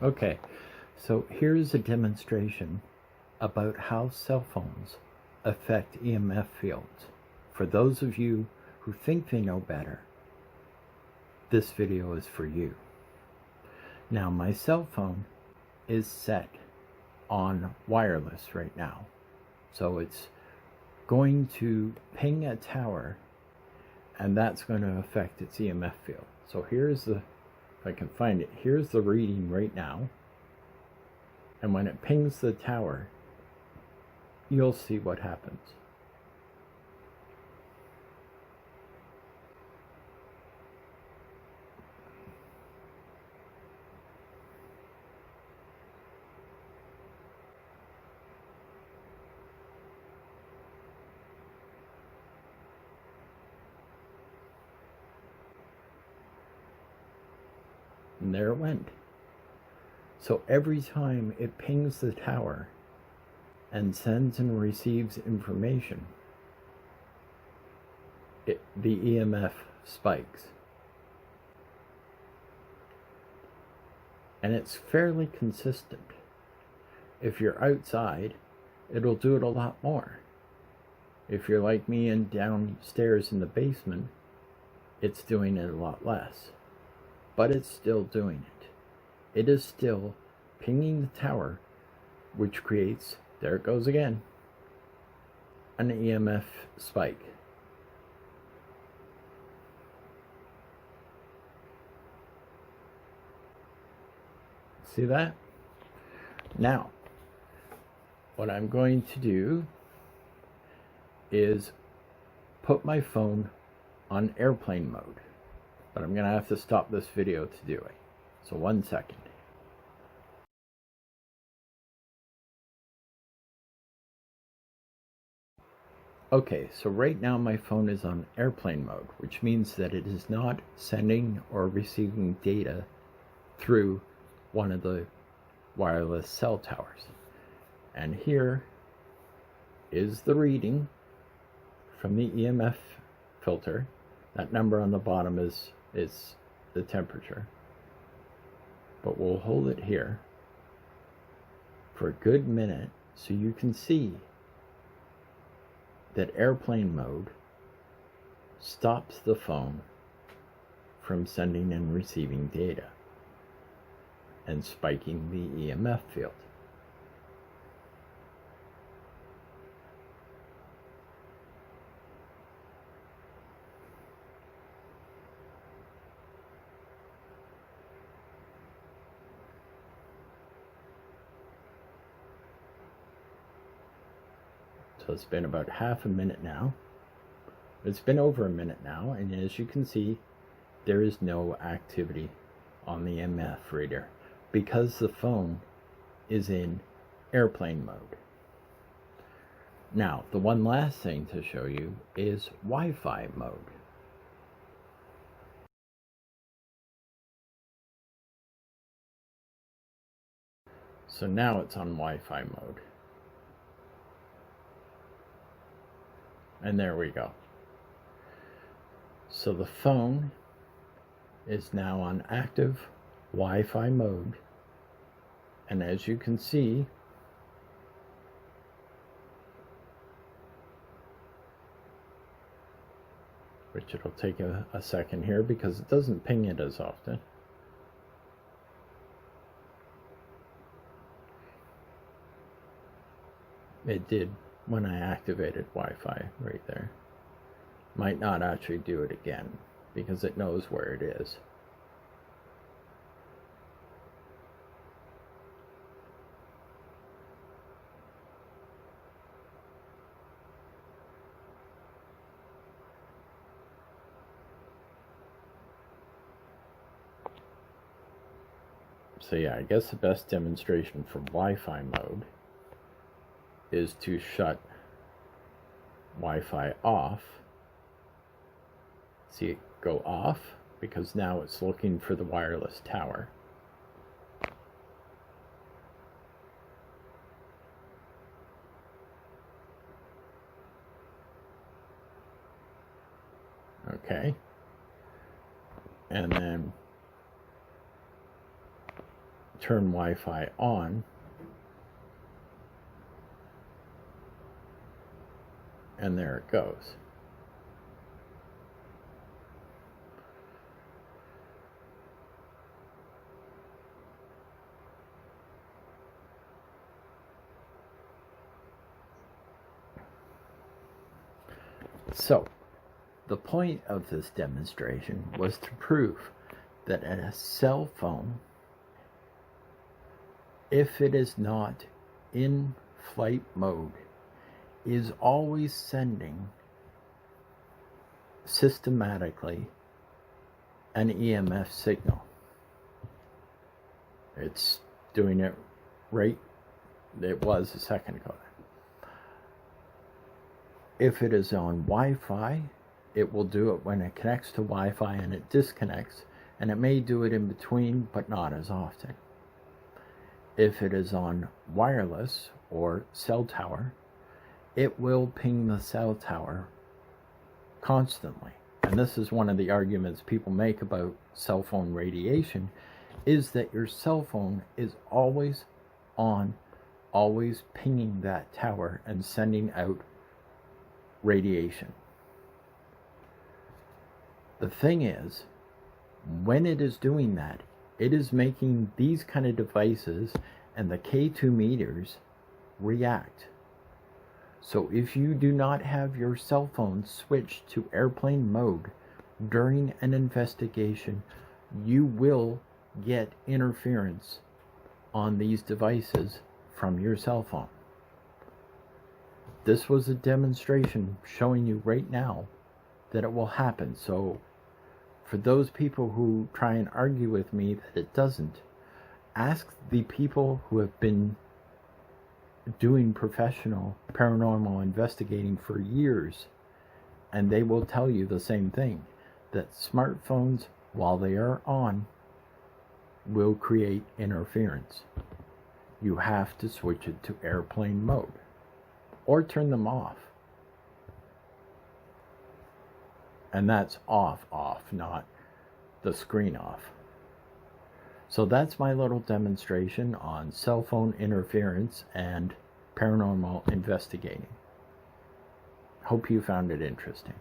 Okay, so here's a demonstration about how cell phones affect EMF fields. For those of you who think they know better, this video is for you. Now, my cell phone is set on wireless right now, so it's going to ping a tower, and that's going to affect its EMF field. So here's the, if I can find it, here's the reading right now. And when it pings the tower, you'll see what happens. And there it went. So every time it pings the tower and sends and receives information, the EMF spikes. And it's fairly consistent. If you're outside, it'll do it a lot more. If you're like me and downstairs in the basement, it's doing it a lot less. But it's still doing it. It is still pinging the tower, which creates, there it goes again, an EMF spike. See that? Now, what I'm going to do is put my phone on airplane mode. But I'm going to have to stop this video to do it. So 1 second. Okay, so right now my phone is on airplane mode, which means that it is not sending or receiving data through one of the wireless cell towers. And here is the reading from the EMF filter. That number on the bottom is the temperature. But we'll hold it here for a good minute so you can see that airplane mode stops the phone from sending and receiving data and spiking the EMF field. So it's been about half a minute now. It's been over a minute now, and as you can see, there is no activity on the EMF reader because the phone is in airplane mode. Now, the one last thing to show you is Wi-Fi mode. So now it's on Wi-Fi mode. And there we go. So the phone is now on active Wi-Fi mode. And as you can see, which it'll take a second here because it doesn't ping it as often. It did when I activated Wi-Fi right there. Might not actually do it again because it knows where it is. So yeah, I guess the best demonstration for Wi-Fi mode is to shut Wi-Fi off. See it go off because now it's looking for the wireless tower. Okay. And then turn Wi-Fi on, and there it goes. So, the point of this demonstration was to prove that a cell phone, if it is not in flight mode, is always sending systematically an EMF signal. It's doing it right. It was a second ago. If it is on Wi-Fi, it will do it when it connects to Wi-Fi and it disconnects, and it may do it in between, but not as often. If it is on wireless or cell tower, it will ping the cell tower constantly. And this is one of the arguments people make about cell phone radiation, is that your cell phone is always on, always pinging that tower and sending out radiation. The thing is, when it is doing that, it is making these kind of devices and the K2 meters react. So if you do not have your cell phone switched to airplane mode during an investigation, you will get interference on these devices from your cell phone. This was a demonstration showing you right now that it will happen. So for those people who try and argue with me that it doesn't, ask the people who have been doing professional paranormal investigating for years, and they will tell you the same thing, that smartphones, while they are on, will create interference. You have to switch it to airplane mode or turn them off. And that's off, not the screen off. So that's my little demonstration on cell phone interference and paranormal investigating. Hope you found it interesting.